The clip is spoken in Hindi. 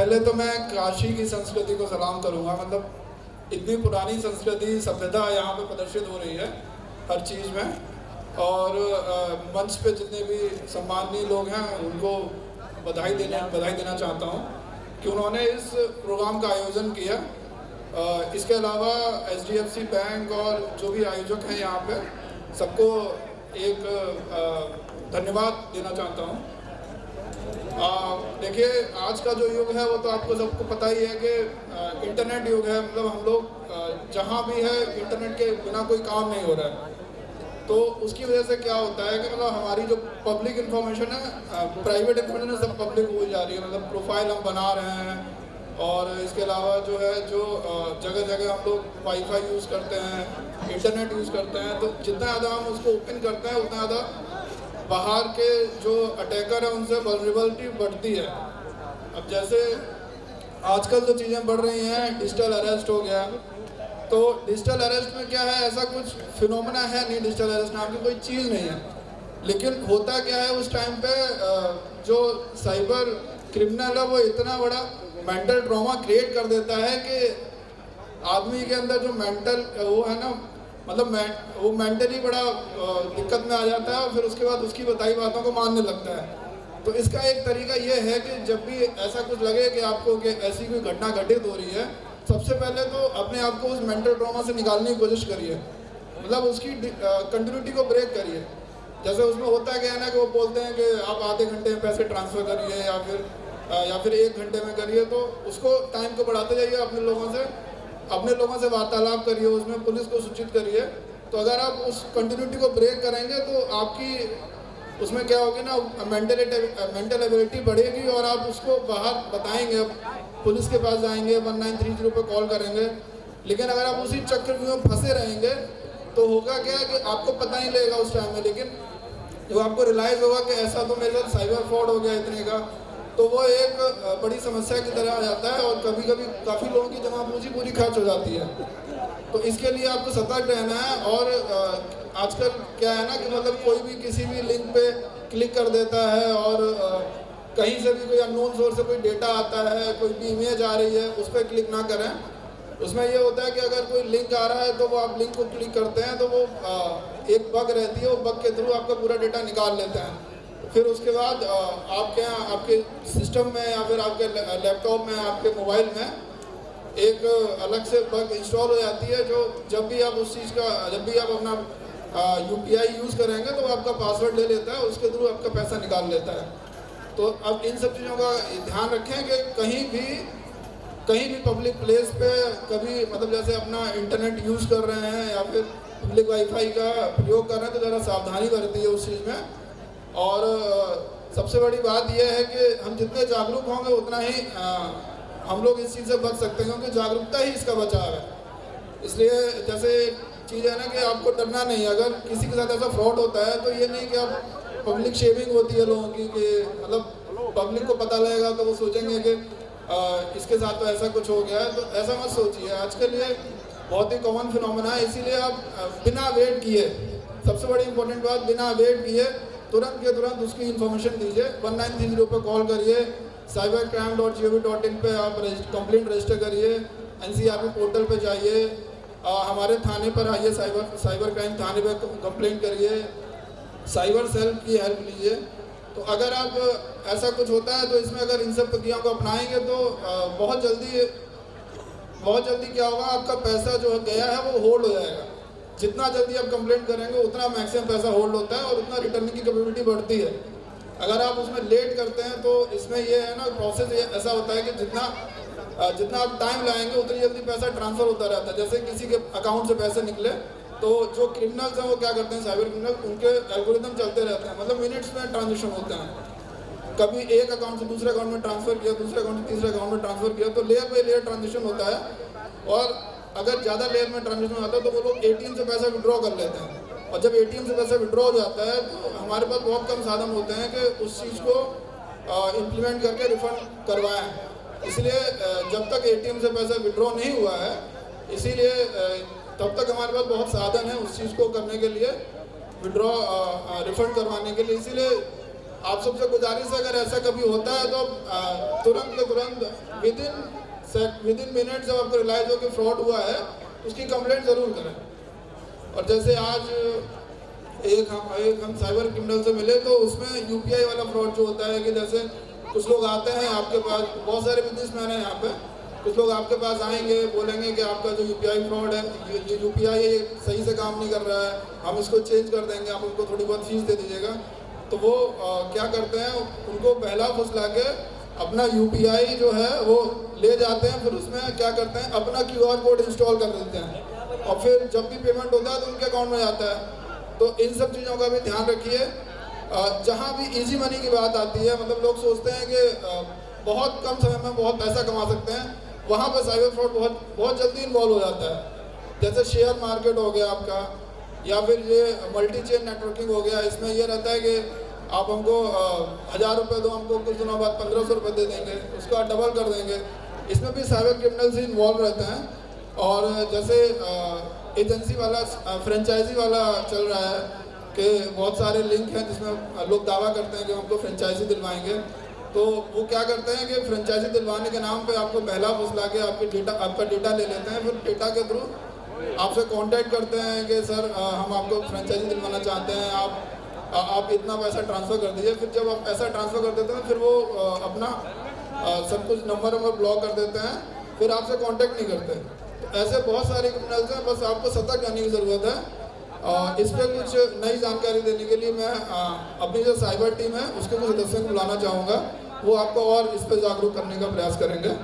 पहले तो मैं काशी की संस्कृति को सलाम करूंगा। मतलब इतनी पुरानी संस्कृति सभ्यता यहाँ पे प्रदर्शित हो रही है हर चीज़ में। और मंच पे जितने भी सम्माननीय लोग हैं उनको बधाई देना चाहता हूँ कि उन्होंने इस प्रोग्राम का आयोजन किया। इसके अलावा HDFC बैंक और जो भी आयोजक हैं यहाँ पे सबको एक धन्यवाद देना चाहता हूँ। देखिए, आज का जो युग है वो तो आपको सबको पता ही है कि इंटरनेट युग है। मतलब हम लोग जहाँ भी है इंटरनेट के बिना कोई काम नहीं हो रहा है। तो उसकी वजह से क्या होता है कि मतलब हमारी जो पब्लिक इन्फॉर्मेशन है, प्राइवेट इन्फॉर्मेशन सब पब्लिक हो जा रही है। मतलब प्रोफाइल हम बना रहे हैं और इसके अलावा जो है जो जगह जगह हम लोग वाईफाई यूज़ करते हैं, इंटरनेट यूज़ करते हैं। तो जितना ज़्यादा हम उसको ओपन करते हैं उतना ज़्यादा बाहर के जो अटैकर हैं उनसे वल्नरेबिलिटी बढ़ती है। अब जैसे आजकल जो चीज़ें बढ़ रही हैं, डिजिटल अरेस्ट हो गया। तो डिजिटल अरेस्ट में क्या है, ऐसा कुछ फिनोमेना है नहीं, डिजिटल अरेस्ट नाम की कोई चीज़ नहीं है। लेकिन होता क्या है उस टाइम पे जो साइबर क्रिमिनल है वो इतना बड़ा मेंटल ट्रॉमा क्रिएट कर देता है कि आदमी के अंदर जो मेंटल वो है ना, मतलब वो मेंटली बड़ा दिक्कत में आ जाता है और फिर उसके बाद उसकी बताई बातों को मानने लगता है। तो इसका एक तरीका ये है कि जब भी ऐसा कुछ लगे कि आपको कि ऐसी कोई घटना घटित हो रही है, सबसे पहले तो अपने आप को उस मेंटल ट्रॉमा से निकालने की कोशिश करिए। मतलब उसकी कंटिन्यूटी को ब्रेक करिए। जैसे उसमें होता क्या है ना कि वो बोलते हैं कि आप आधे घंटे में पैसे ट्रांसफ़र करिए या फिर 1 घंटे में करिए। तो उसको टाइम को बढ़ाते जाइए, अपने लोगों से वार्तालाप करिए, उसमें पुलिस को सूचित करिए। तो अगर आप उस कंटिन्यूटी को ब्रेक करेंगे तो आपकी उसमें क्या होगी ना, मेंटल एबिलिटी बढ़ेगी और आप उसको बाहर बताएंगे, पुलिस के पास जाएंगे, 1930 पे कॉल करेंगे। लेकिन अगर आप उसी चक्रव्यूह में फंसे रहेंगे तो होगा क्या कि आपको पता नहीं लगेगा उस टाइम में। लेकिन जब आपको रियलाइज़ होगा कि ऐसा तो मेरे साथ साइबर फ्रॉड हो गया इतने का, तो वो एक बड़ी समस्या की तरह आ जाता है और कभी कभी काफ़ी लोगों की जमा पूंजी पूरी खर्च हो जाती है। तो इसके लिए आपको सतर्क रहना है। और आजकल क्या है ना कि मतलब कोई भी किसी भी लिंक पे क्लिक कर देता है और कहीं से भी कोई अननोन सोर्स से कोई डेटा आता है, कोई भी इमेज आ रही है, उस पर क्लिक ना करें। उसमें ये होता है कि अगर कोई लिंक आ रहा है तो वो आप लिंक को क्लिक करते हैं तो वो एक बग रहती है, वो बग के थ्रू आपका पूरा डेटा निकाल लेते हैं। फिर उसके बाद आपके यहाँ आपके सिस्टम में या फिर आपके लैपटॉप में, आपके मोबाइल में एक अलग से बग इंस्टॉल हो जाती है, जो जब भी आप अपना UPI यूज़ करेंगे तो आपका पासवर्ड ले लेता है, उसके थ्रू आपका पैसा निकाल लेता है। तो अब इन सब चीज़ों का ध्यान रखें कि कहीं भी पब्लिक प्लेस पे कभी मतलब जैसे अपना इंटरनेट यूज़ कर रहे हैं या फिर पब्लिक वाईफाई का प्रयोग कर रहे हैं तो ज़रा सावधानी बरतिए उस चीज़ में। और सबसे बड़ी बात यह है कि हम जितने जागरूक होंगे उतना ही हम लोग इस चीज़ से बच सकते हैं, क्योंकि जागरूकता ही इसका बचाव है। इसलिए जैसे चीज़ है ना कि आपको डरना नहीं। अगर किसी के साथ ऐसा फ्रॉड होता है तो ये नहीं कि आप पब्लिक शेमिंग होती है लोगों की कि मतलब पब्लिक को पता लगेगा तो वो सोचेंगे कि इसके साथ तो ऐसा कुछ हो गया है। तो ऐसा मत सोचिए। आजकल ये बहुत ही कॉमन फिनोमेना है। इसीलिए आप बिना वेट किए, सबसे बड़ी इंपॉर्टेंट बात, बिना वेट किए तुरंत के तुरंत उसकी इन्फॉर्मेशन दीजिए। 1930 पे कॉल करिए, cybercrime.gov.in पे आप कंप्लेंट रजिस्टर करिए, NCRB पोर्टल पे जाइए, हमारे थाने पर आइए, साइबर क्राइम थाने पे कंप्लेंट करिए, साइबर सेल की हेल्प लीजिए। तो अगर आप ऐसा कुछ होता है तो इसमें अगर इन सब प्रक्रियाओं को अपनाएंगे तो बहुत जल्दी क्या होगा, आपका पैसा जो गया है वो होल्ड हो जाएगा। जितना जल्दी आप कंप्लेंट करेंगे उतना मैक्सिमम पैसा होल्ड होता है और उतना रिटर्निंग की कैपेबिलिटी बढ़ती है। अगर आप उसमें लेट करते हैं तो इसमें ये है ना, प्रोसेस ऐसा होता है कि जितना आप टाइम लाएंगे उतनी जल्दी पैसा ट्रांसफ़र होता रहता है। जैसे किसी के अकाउंट से पैसे निकले तो जो क्रिमिनल्स हैं वो क्या करते हैं, साइबर क्रिमिनल, उनके एल्गोरिदम चलते रहते हैं। मतलब मिनट्स में ट्रांजेक्शन होते हैं। कभी एक अकाउंट से दूसरे अकाउंट में ट्रांसफ़र किया, दूसरे अकाउंट से तीसरे अकाउंट में ट्रांसफ़र किया, तो लेयर बाई लेयर ट्रांजेक्शन होता है। और अगर ज़्यादा लेयर में ट्रांजेक्शन होता है तो वो लोग ATM से पैसा विड्रॉ कर लेते हैं। और जब ATM से पैसा विड्रॉ हो जाता है तो हमारे पास बहुत कम साधन होते हैं कि उस चीज़ को इम्प्लीमेंट करके रिफ़ंड करवाएं। इसलिए जब तक ATM से पैसा विड्रॉ नहीं हुआ है, इसीलिए तब तक हमारे पास बहुत साधन है उस चीज़ को करने के लिए, विड्रॉ रिफ़ंड करवाने के लिए। इसीलिए आप सबसे गुजारिश है अगर ऐसा कभी होता है तो तुरंत के तुरंत विद इन मिनट जब आपको रियलाइज हो कि फ्रॉड हुआ है उसकी कंप्लेंट ज़रूर करें। और जैसे आज एक हम साइबर क्रिमिनल से मिले तो उसमें यूपीआई वाला फ्रॉड जो होता है कि जैसे कुछ लोग आते हैं आपके पास, बहुत सारे बिजनेसमैन हैं यहाँ पे, कुछ लोग आपके पास आएंगे बोलेंगे कि आपका जो यूपीआई फ्रॉड है, ये यूपीआई सही से काम नहीं कर रहा है, हम इसको चेंज कर देंगे, आप उनको थोड़ी बहुत फीस दे दीजिएगा। तो वो क्या करते हैं, उनको पहला फुसला के अपना यूपीआई जो है वो ले जाते हैं, फिर उसमें क्या करते हैं अपना क्यूआर कोड इंस्टॉल कर देते हैं और फिर जब भी पेमेंट होता है तो उनके अकाउंट में जाता है। तो इन सब चीज़ों का भी ध्यान रखिए। जहाँ भी इजी मनी की बात आती है, मतलब लोग सोचते हैं कि बहुत कम समय में बहुत पैसा कमा सकते हैं, वहाँ पर साइबर फ्रॉड बहुत जल्दी इन्वॉल्व हो जाता है। जैसे शेयर मार्केट हो गया आपका, या फिर ये मल्टी चेन नेटवर्किंग हो गया, इसमें ये रहता है कि आप हमको 1000 रुपये दो, हमको कुछ दिनों बाद 1500 रुपये दे देंगे, उसका डबल कर देंगे। इसमें भी साइबर क्रिमिनल्स ही इन्वॉल्व रहते हैं। और जैसे एजेंसी वाला फ्रेंचाइजी वाला चल रहा है कि बहुत सारे लिंक हैं जिसमें लोग दावा करते हैं कि हमको फ्रेंचाइजी दिलवाएंगे, तो वो क्या करते हैं कि फ्रेंचाइजी दिलवाने के नाम पे आपको पहला फुसला के आपका डेटा ले लेते हैं, फिर डेटा के थ्रू आपसे कांटेक्ट करते हैं कि सर हम आपको फ्रेंचाइजी दिलवाना चाहते हैं, आप इतना पैसा ट्रांसफ़र कर दीजिए। फिर जब आप पैसा ट्रांसफ़र कर देते हैं फिर वो अपना सब कुछ नंबर ब्लॉक कर देते हैं, फिर आपसे कांटेक्ट नहीं करते। तो ऐसे बहुत सारे क्रिमिनल्स हैं, बस आपको सतर्क रहने की ज़रूरत है। इस पर कुछ नई जानकारी देने के लिए मैं अपनी जो साइबर टीम है उसके कुछ सदस्यों को बुलाना चाहूँगा, वो आपको और इस पर जागरूक करने का प्रयास करेंगे।